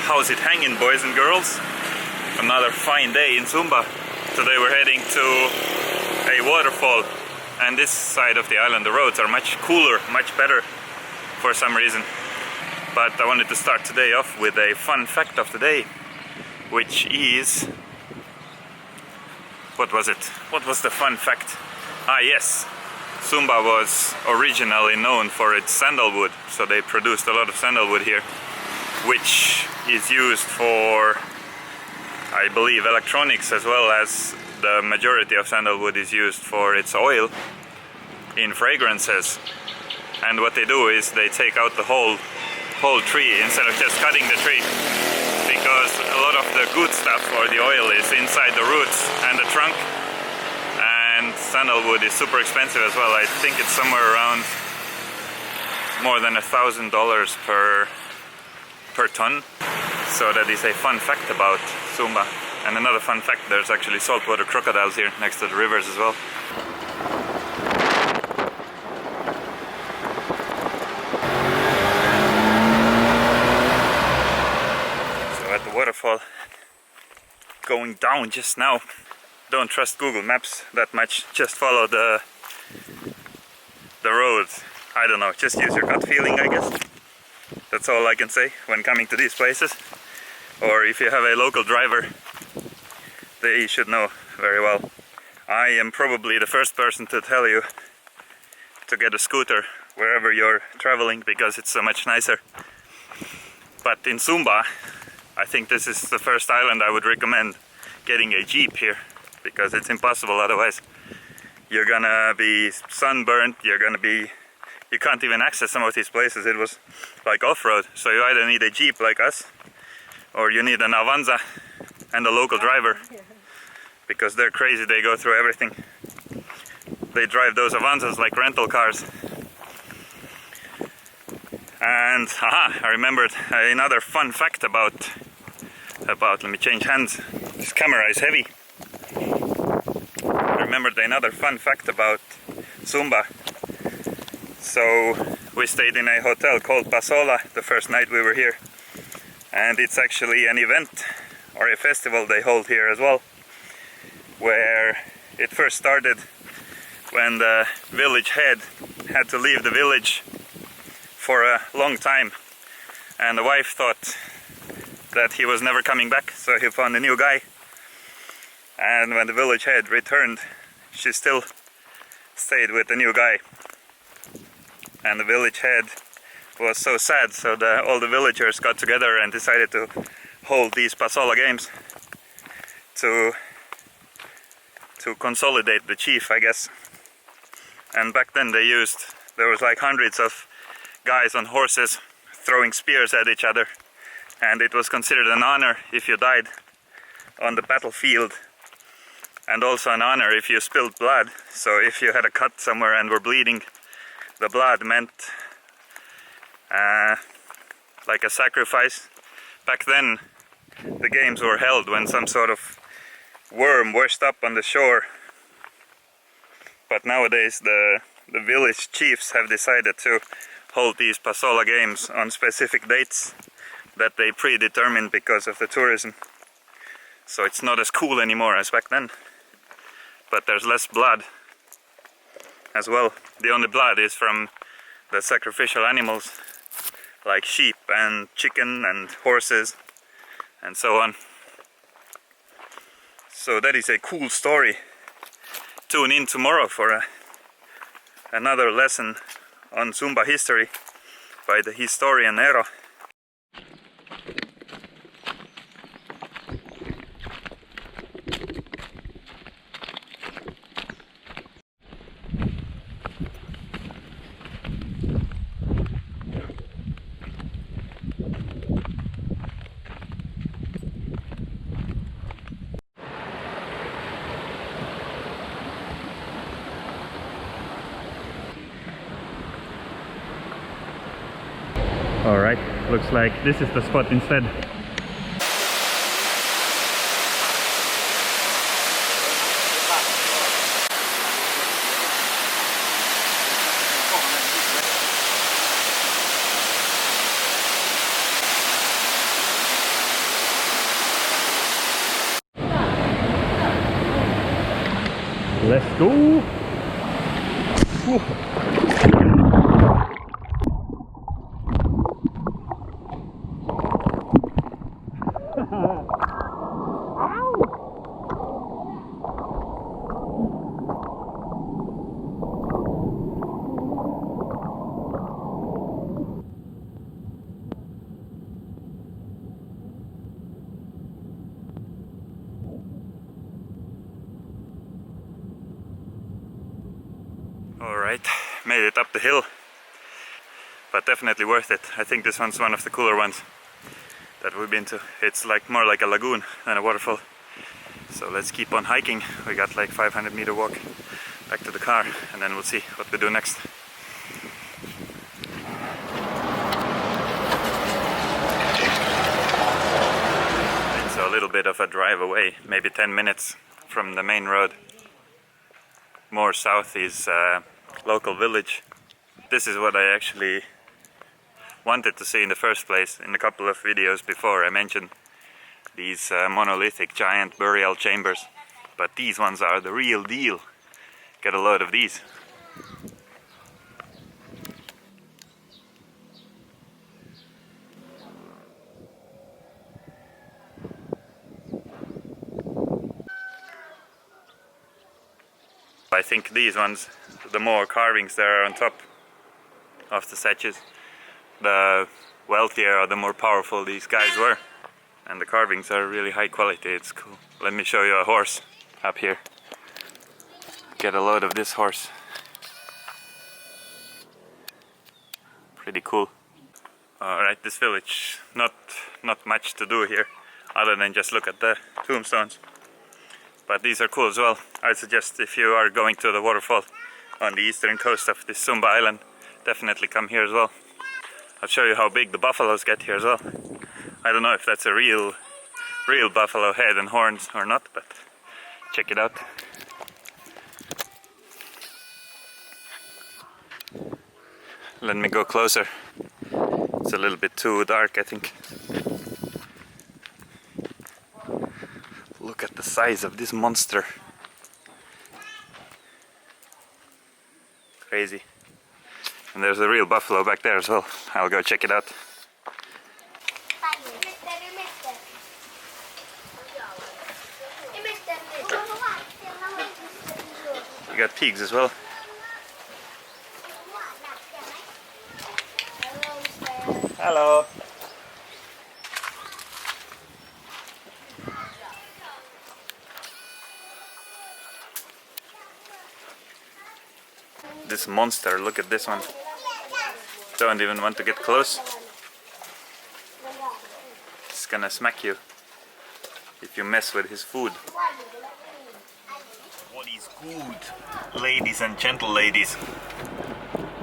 How's it hanging, boys and girls? Another fine day in Sumba. Today we're heading to a waterfall, and this side of the island the roads are much cooler, much better for some reason. But I wanted to start today off with a fun fact of the day, which is... what was it? What was the fun fact? Ah yes, Sumba was originally known for its sandalwood, so they produced a lot of sandalwood here, which is used for, I believe, electronics, as well as the majority of sandalwood is used for its oil in fragrances. And what they do is they take out the whole tree instead of just cutting the tree, because a lot of the good stuff or the oil is inside the roots and the trunk, and sandalwood is super expensive as well. I think it's somewhere around more than $1,000 per ton. So that is a fun fact about Sumba. And another fun fact, there's actually saltwater crocodiles here next to the rivers as well. So at the waterfall, going down just now. Don't trust Google Maps that much, just follow the road. I don't know, just use your gut feeling, I guess. That's all I can say when coming to these places. Or if you have a local driver, they should know very well. I am probably the first person to tell you to get a scooter wherever you're traveling, because it's so much nicer. But in Sumba, I think this is the first island I would recommend getting a Jeep here, because it's impossible otherwise. You're gonna be sunburned, you can't even access some of these places. It was like off-road, so you either need a Jeep like us, or you need an Avanza and a local driver, because they're crazy, they go through everything. They drive those Avanzas like rental cars. And I remembered another fun fact about, let me change hands, this camera is heavy. I remembered another fun fact about Sumba. So we stayed in a hotel called Pasola the first night we were here, and it's actually an event or a festival they hold here as well, where it first started when the village head had to leave the village for a long time, and the wife thought that he was never coming back, so he found a new guy. And when the village head returned, she still stayed with the new guy. And the village head was so sad, so all the villagers got together and decided to hold these Pasola games to consolidate the chief, I guess. And back then there was like hundreds of guys on horses throwing spears at each other, and it was considered an honor if you died on the battlefield, and also an honor if you spilled blood. So if you had a cut somewhere and were bleeding, the blood meant like a sacrifice. Back then the games were held when some sort of worm washed up on the shore, but nowadays the village chiefs have decided to hold these Pasola games on specific dates that they predetermined because of the tourism. So it's not as cool anymore as back then, but there's less blood as well. The only blood is from the sacrificial animals like sheep and chicken and horses and so on. So that is a cool story. Tune in tomorrow for another lesson on Sumba history by the historian Eero. Alright, looks like this is the spot instead. Let's go! Whew. Alright, made it up the hill, but definitely worth it. I think this one's one of the cooler ones that we've been to. It's like more like a lagoon than a waterfall. So let's keep on hiking. We got like 500-meter walk back to the car, and then we'll see what we do next. It's a little bit of a drive away, maybe 10 minutes from the main road. More south is local village. This is what I actually wanted to see in the first place. In a couple of videos before I mentioned these monolithic giant burial chambers, but these ones are the real deal. Get a load of these. I think these ones, the more carvings there are on top of the statues, the wealthier or the more powerful these guys were. And the carvings are really high quality, it's cool. Let me show you a horse up here. Get a load of this horse. Pretty cool. Alright, this village, not much to do here other than just look at the tombstones. But these are cool as well. I suggest if you are going to the waterfall on the eastern coast of this Sumba island, definitely come here as well. I'll show you how big the buffaloes get here as well. I don't know if that's a real buffalo head and horns or not, but check it out. Let me go closer. It's a little bit too dark, I think. Look at the size of this monster. Crazy. And there's a real buffalo back there as well. I'll go check it out. You got pigs as well. Hello. This monster, look at this one. Don't even want to get close. It's gonna smack you if you mess with his food. What is good, ladies and gentle ladies?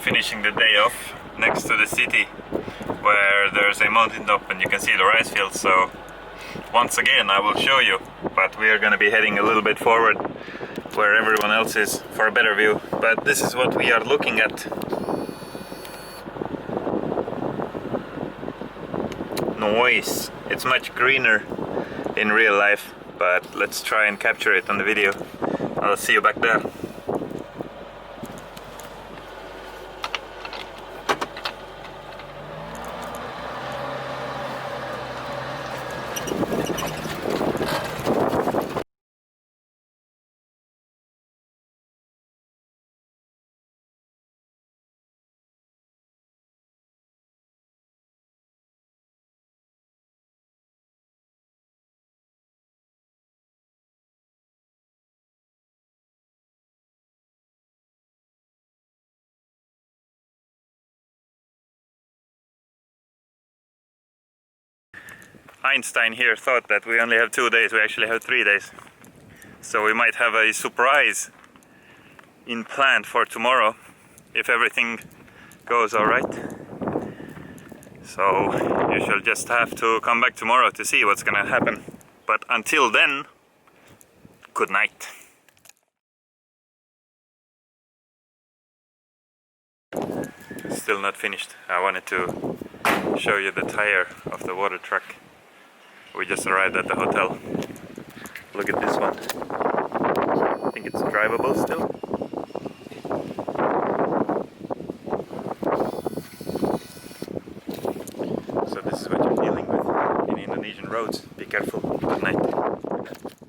Finishing the day off next to the city where there's a mountain top and you can see the rice fields. So once again I will show you, but we are gonna be heading a little bit forward where everyone else is for a better view. But this is what we are looking at. Nice. It's much greener in real life, but let's try and capture it on the video. I'll see you back there. Einstein here thought that we only have 2 days, we actually have 3 days. So we might have a surprise in plan for tomorrow, if everything goes alright. So you shall just have to come back tomorrow to see what's gonna happen. But until then, good night. Still not finished. I wanted to show you the tire of the water truck. We just arrived at the hotel. Look at this one. think it's drivable still. So this is what you're dealing with in Indonesian roads. Be careful at night.